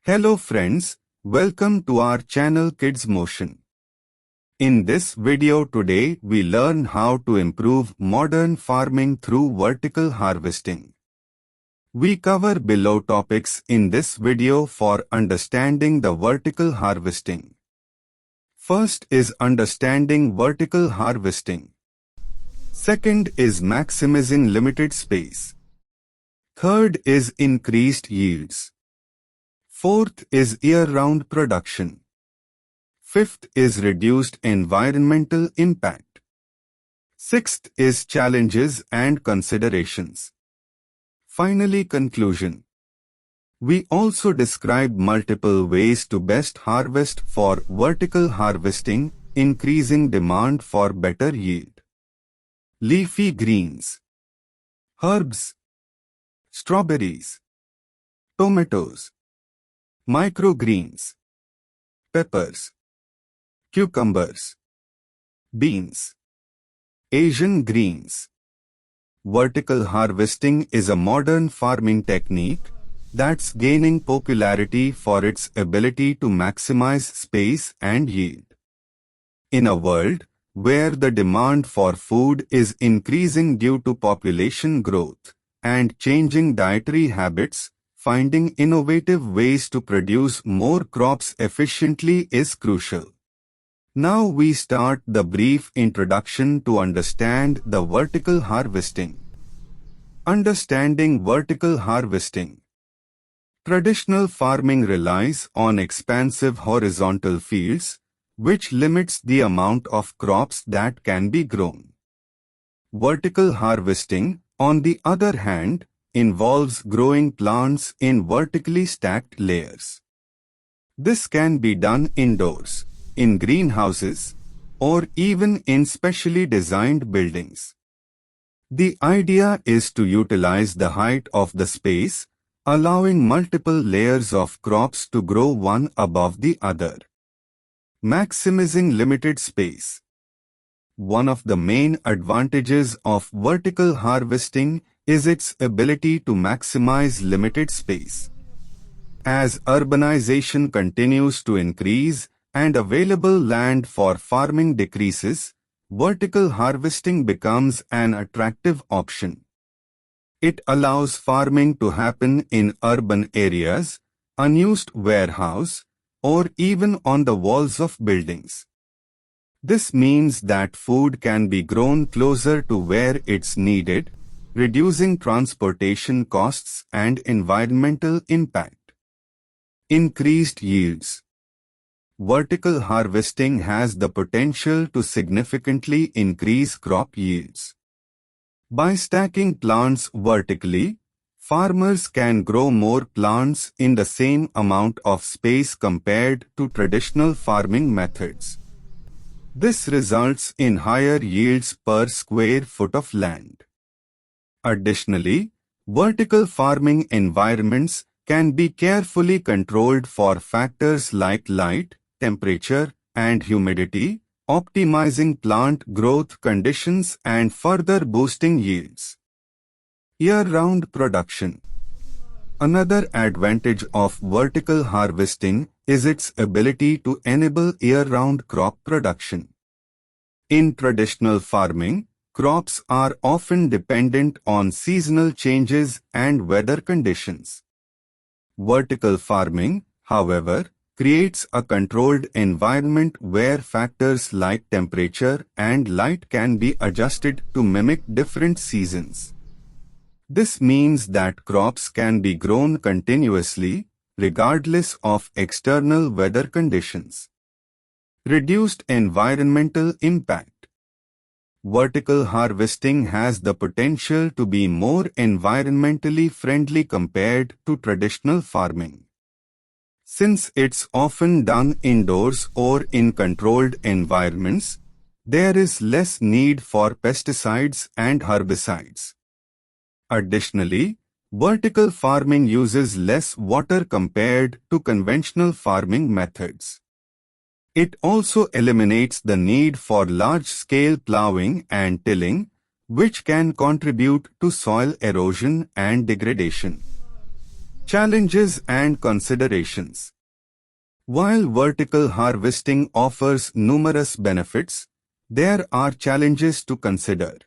Hello friends, welcome to our channel KIDZMOTION. In this video today we learn how to improve modern farming through vertical harvesting. We cover below topics in this video for understanding the vertical harvesting. First is understanding vertical harvesting. Second is maximizing limited space. Third is increased yields. Fourth is year-round production. Fifth is reduced environmental impact. Sixth is challenges and considerations. Finally, conclusion. We also describe multiple ways to best harvest for vertical harvesting, increasing demand for better yield. Leafy greens, herbs, strawberries, tomatoes, microgreens, peppers, cucumbers, beans, Asian greens. Vertical harvesting is a modern farming technique that's gaining popularity for its ability to maximize space and yield. In a world where the demand for food is increasing due to population growth and changing dietary habits, finding innovative ways to produce more crops efficiently is crucial. Now we start the brief introduction to understand the vertical harvesting. Understanding vertical harvesting. Traditional farming relies on expansive horizontal fields, which limits the amount of crops that can be grown. Vertical harvesting, on the other hand, involves growing plants in vertically stacked layers. This can be done indoors, in greenhouses, or even in specially designed buildings. The idea is to utilize the height of the space, allowing multiple layers of crops to grow one above the other. Maximizing limited space. One of the main advantages of vertical harvesting is its ability to maximize limited space. As urbanization continues to increase and available land for farming decreases, vertical harvesting becomes an attractive option. It allows farming to happen in urban areas, unused warehouse, or even on the walls of buildings. This means that food can be grown closer to where it's needed, reducing transportation costs and environmental impact. Increased yields. Vertical harvesting has the potential to significantly increase crop yields. By stacking plants vertically, farmers can grow more plants in the same amount of space compared to traditional farming methods. This results in higher yields per square foot of land. Additionally, vertical farming environments can be carefully controlled for factors like light, temperature, and humidity, optimizing plant growth conditions and further boosting yields. Year-round production. Another advantage of vertical harvesting is its ability to enable year-round crop production. In traditional farming, crops are often dependent on seasonal changes and weather conditions. Vertical farming, however, creates a controlled environment where factors like temperature and light can be adjusted to mimic different seasons. This means that crops can be grown continuously, regardless of external weather conditions. Reduced environmental impact. Vertical harvesting has the potential to be more environmentally friendly compared to traditional farming. Since it's often done indoors or in controlled environments, there is less need for pesticides and herbicides. Additionally, vertical farming uses less water compared to conventional farming methods. It also eliminates the need for large-scale plowing and tilling, which can contribute to soil erosion and degradation. Challenges and considerations. While vertical harvesting offers numerous benefits, there are challenges to consider.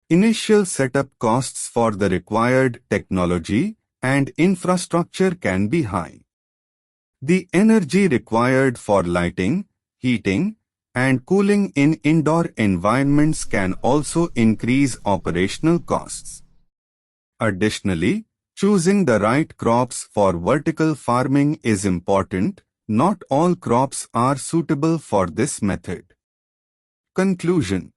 Initial setup costs for the required technology and infrastructure can be high. The energy required for lighting, heating, and cooling in indoor environments can also increase operational costs. Additionally, choosing the right crops for vertical farming is important. Not all crops are suitable for this method. Conclusion.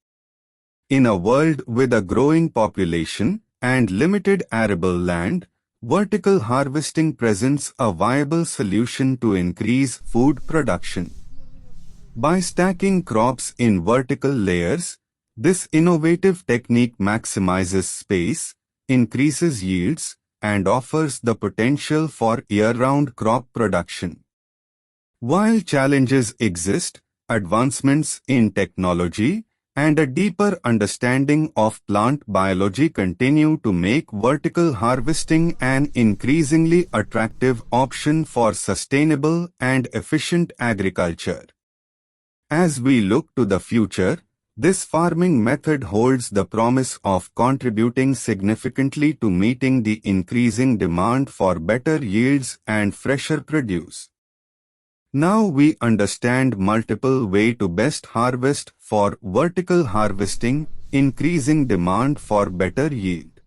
In a world with a growing population and limited arable land, vertical harvesting presents a viable solution to increase food production. By stacking crops in vertical layers, this innovative technique maximizes space, increases yields, and offers the potential for year-round crop production. While challenges exist, advancements in technology and a deeper understanding of plant biology continue to make vertical harvesting an increasingly attractive option for sustainable and efficient agriculture. As we look to the future, this farming method holds the promise of contributing significantly to meeting the increasing demand for better yields and fresher produce. Now we understand multiple ways to best harvest for vertical harvesting, increasing demand for better yield.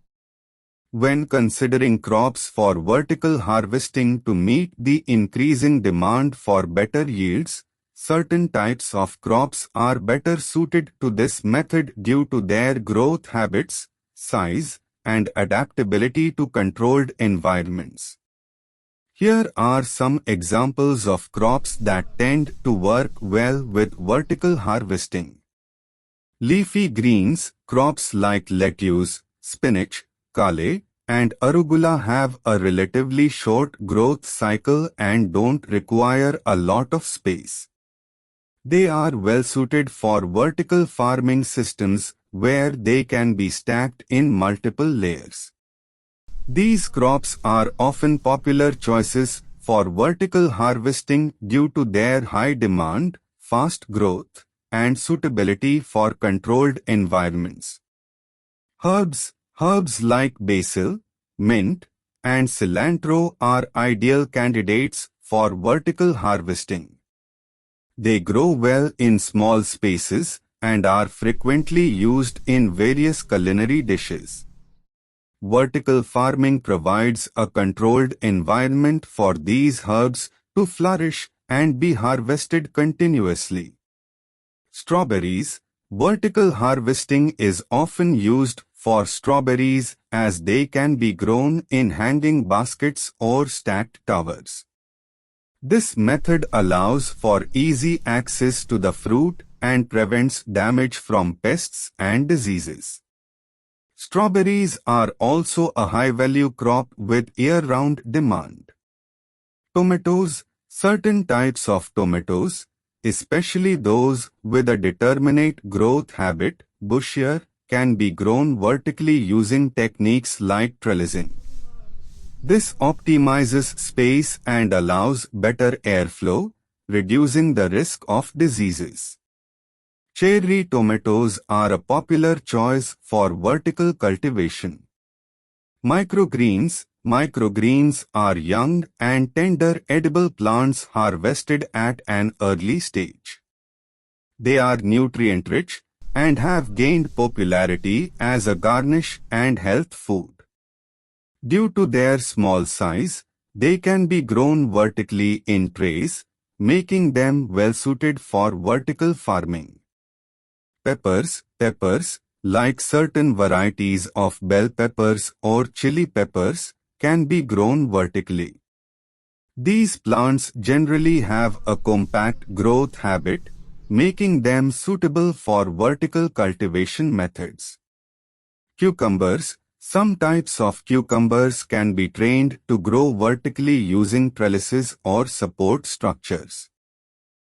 When considering crops for vertical harvesting to meet the increasing demand for better yields, certain types of crops are better suited to this method due to their growth habits, size, and adaptability to controlled environments. Here are some examples of crops that tend to work well with vertical harvesting. Leafy greens, crops like lettuce, spinach, kale, and arugula have a relatively short growth cycle and don't require a lot of space. They are well suited for vertical farming systems where they can be stacked in multiple layers. These crops are often popular choices for vertical harvesting due to their high demand, fast growth, and suitability for controlled environments. Herbs like basil, mint, and cilantro are ideal candidates for vertical harvesting. They grow well in small spaces and are frequently used in various culinary dishes. Vertical farming provides a controlled environment for these herbs to flourish and be harvested continuously. Strawberries. Vertical harvesting is often used for strawberries as they can be grown in hanging baskets or stacked towers. This method allows for easy access to the fruit and prevents damage from pests and diseases. Strawberries are also a high-value crop with year-round demand. Tomatoes. Certain types of tomatoes, especially those with a determinate growth habit, bushier, can be grown vertically using techniques like trellising. This optimizes space and allows better airflow, reducing the risk of diseases. Cherry tomatoes are a popular choice for vertical cultivation. Microgreens. Microgreens are young and tender edible plants harvested at an early stage. They are nutrient-rich and have gained popularity as a garnish and health food. Due to their small size, they can be grown vertically in trays, making them well-suited for vertical farming. Peppers. Peppers, like certain varieties of bell peppers or chili peppers, can be grown vertically. These plants generally have a compact growth habit, making them suitable for vertical cultivation methods. Cucumbers. Some types of cucumbers can be trained to grow vertically using trellises or support structures.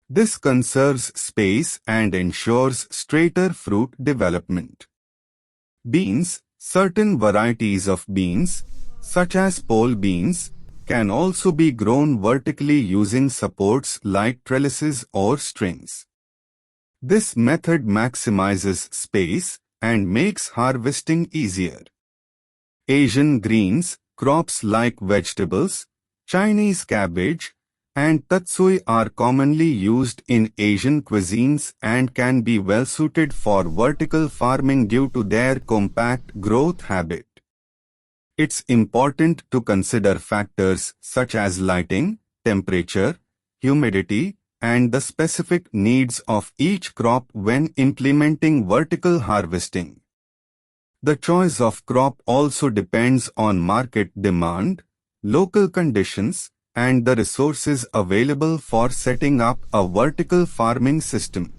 This conserves space and ensures straighter fruit development. Beans. Certain varieties of beans, such as pole beans, can also be grown vertically using supports like trellises or strings. This method maximizes space and makes harvesting easier. Asian greens, crops like vegetables, Chinese cabbage, and tatsui are commonly used in Asian cuisines and can be well suited for vertical farming due to their compact growth habit. It's important to consider factors such as lighting, temperature, humidity, and the specific needs of each crop when implementing vertical harvesting. The choice of crop also depends on market demand, local conditions, and the resources available for setting up a vertical farming system.